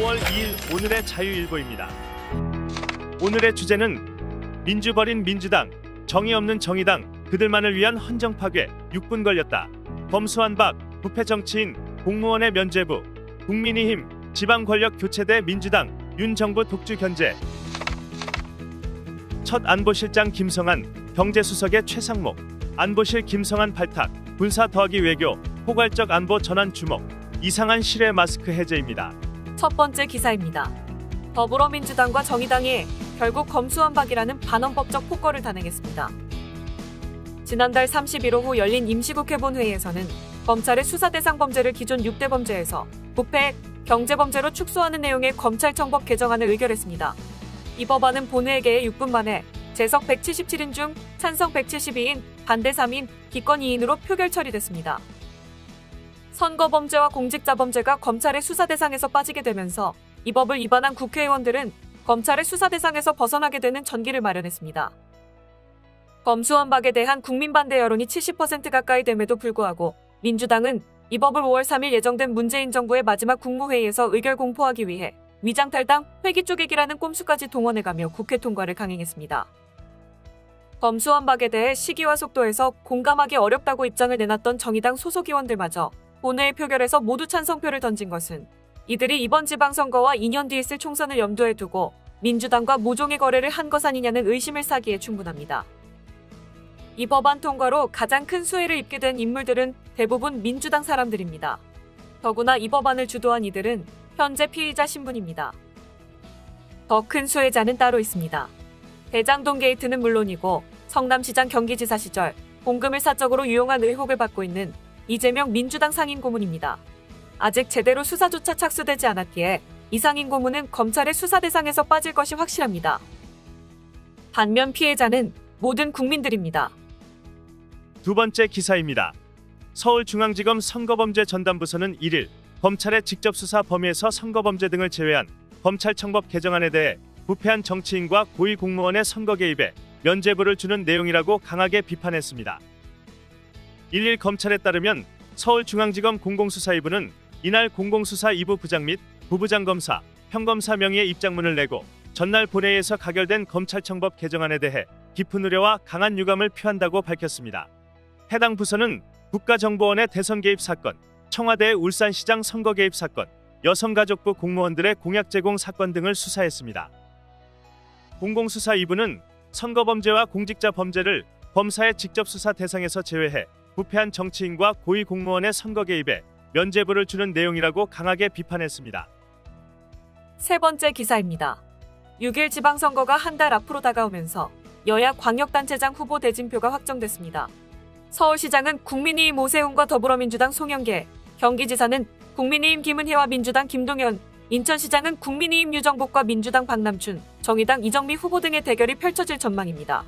5월 2일 오늘의 자유일보입니다. 오늘의 주제는 민주 버린 민주당, 정의 없는 정의당, 그들만을 위한 헌정 파괴, 6분 걸렸다. 검수완박, 부패 정치인, 공무원의 면죄부, 국민의힘, 지방 권력 교체대 민주당, 윤 정부 독주 견제. 첫 안보실장 김성한, 경제수석의 최상목, 안보실 김성한 발탁, 군사 더하기 외교, 포괄적 안보 전환 주목, 이상한 실외 마스크 해제입니다. 첫 번째 기사입니다. 더불어민주당과 정의당이 결국 검수완박이라는 반헌법적 폭거를 단행했습니다. 지난달 31호 후 열린 임시국회 본회의에서는 검찰의 수사 대상 범죄를 기존 6대 범죄에서 부패, 경제범죄로 축소하는 내용의 검찰청법 개정안을 의결했습니다. 이 법안은 본회의 개의 6분 만에 재석 177인 중 찬성 172인, 반대 3인, 기권 2인으로 표결 처리됐습니다. 선거범죄와 공직자범죄가 검찰의 수사 대상에서 빠지게 되면서 이 법을 위반한 국회의원들은 검찰의 수사 대상에서 벗어나게 되는 전기를 마련했습니다. 검수완박에 대한 국민 반대 여론이 70% 가까이 됨에도 불구하고 민주당은 이 법을 5월 3일 예정된 문재인 정부의 마지막 국무회의에서 의결 공포하기 위해 위장탈당, 회기 쪼개기라는 꼼수까지 동원해가며 국회 통과를 강행했습니다. 검수완박에 대해 시기와 속도에서 공감하기 어렵다고 입장을 내놨던 정의당 소속 의원들마저 본회의 표결에서 모두 찬성표를 던진 것은 이들이 이번 지방선거와 2년 뒤 있을 총선을 염두에 두고 민주당과 모종의 거래를 한 것 아니냐는 의심을 사기에 충분합니다. 이 법안 통과로 가장 큰 수혜를 입게 된 인물들은 대부분 민주당 사람들입니다. 더구나 이 법안을 주도한 이들은 현재 피의자 신분입니다. 더 큰 수혜자는 따로 있습니다. 대장동 게이트는 물론이고 성남시장 경기지사 시절 공금을 사적으로 유용한 의혹을 받고 있는 이재명 민주당 상임고문입니다. 아직 제대로 수사조차 착수되지 않았기에 이 상임고문은 검찰의 수사 대상에서 빠질 것이 확실합니다. 반면 피해자는 모든 국민들입니다. 두 번째 기사입니다. 서울중앙지검 선거범죄전담부서는 1일 검찰의 직접 수사 범위에서 선거범죄 등을 제외한 검찰청법 개정안에 대해 부패한 정치인과 고위 공무원의 선거 개입에 면죄부를 주는 내용이라고 강하게 비판했습니다. 1일 검찰에 따르면 서울중앙지검 공공수사2부는 이날 공공수사2부 부장 및 부부장 검사, 평검사 명의의 입장문을 내고 전날 본회의에서 가결된 검찰청법 개정안에 대해 깊은 우려와 강한 유감을 표한다고 밝혔습니다. 해당 부서는 국가정보원의 대선 개입 사건, 청와대의 울산시장 선거 개입 사건, 여성가족부 공무원들의 공약 제공 사건 등을 수사했습니다. 공공수사2부는 선거범죄와 공직자 범죄를 검사의 직접 수사 대상에서 제외해 부패한 정치인과 고위 공무원의 선거 개입에 면죄부를 주는 내용이라고 강하게 비판했습니다. 세 번째 기사입니다. 6일 지방선거가 한 달 앞으로 다가오면서 여야 광역단체장 후보 대진표가 확정됐습니다. 서울시장은 국민의힘 오세훈과 더불어민주당 송영계, 경기지사는 국민의힘 김은혜와 민주당 김동연, 인천시장은 국민의힘 유정복과 민주당 박남춘, 정의당 이정미 후보 등의 대결이 펼쳐질 전망입니다.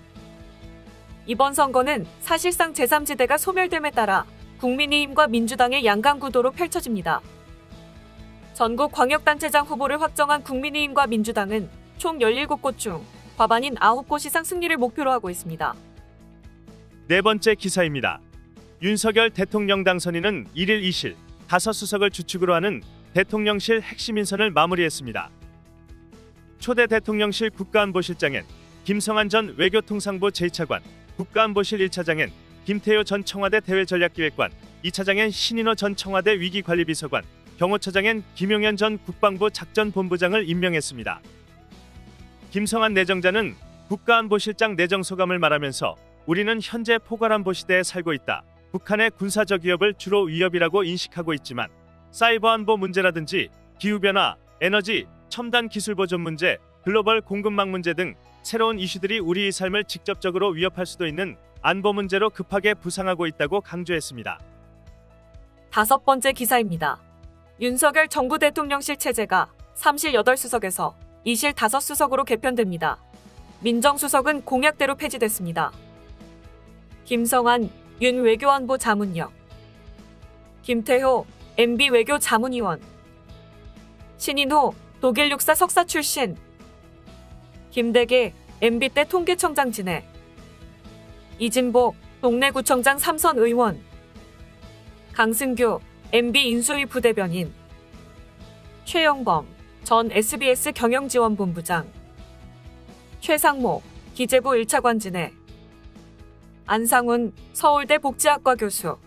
이번 선거는 사실상 제3지대가 소멸됨에 따라 국민의힘과 민주당의 양강 구도로 펼쳐집니다. 전국 광역단체장 후보를 확정한 국민의힘과 민주당은 총 17곳 중 과반인 9곳 이상 승리를 목표로 하고 있습니다. 네 번째 기사입니다. 윤석열 대통령 당선인은 1일 2실 5수석을 주축으로 하는 대통령실 핵심 인선을 마무리했습니다. 초대 대통령실 국가안보실장엔 김성한 전 외교통상부 제2차관, 국가안보실 1차장엔 김태효 전 청와대 대외전략기획관, 2차장엔 신인호 전 청와대 위기관리비서관, 경호처장엔 김용현 전 국방부 작전본부장을 임명했습니다. 김성한 내정자는 국가안보실장 내정 소감을 말하면서 우리는 현재 포괄안보 시대에 살고 있다. 북한의 군사적 위협을 주로 위협이라고 인식하고 있지만 사이버 안보 문제라든지 기후변화, 에너지, 첨단 기술 보존 문제, 글로벌 공급망 문제 등 새로운 이슈들이 우리의 삶을 직접적으로 위협할 수도 있는 안보 문제로 급하게 부상하고 있다고 강조했습니다. 다섯 번째 기사입니다. 윤석열 정부 대통령실 체제가 3실 8수석에서 2실 5수석으로 개편됩니다. 민정수석은 공약대로 폐지됐습니다. 김성한 윤 외교안보 자문역, 김태효 MB 외교 자문위원, 신인호 독일 육사 석사 출신, 김대계 MB 때 통계청장 지내, 이진복 동래구청장 3선 의원, 강승규 MB 인수위 부대변인, 최영범 전 SBS 경영지원본부장, 최상모 기재부 1차 관진회, 안상훈 서울대 복지학과 교수,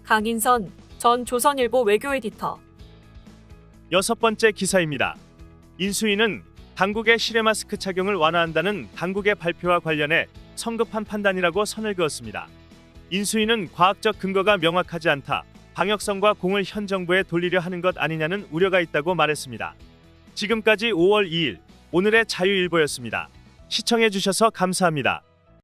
강인선 전 조선일보 외교 에디터. 여섯 번째 기사입니다. 인수위는 당국의 실외 마스크 착용을 완화한다는 당국의 발표와 관련해 성급한 판단이라고 선을 그었습니다. 인수위는 과학적 근거가 명확하지 않다, 방역성과 공을 현 정부에 돌리려 하는 것 아니냐는 우려가 있다고 말했습니다. 지금까지 5월 2일 오늘의 자유일보였습니다. 시청해주셔서 감사합니다.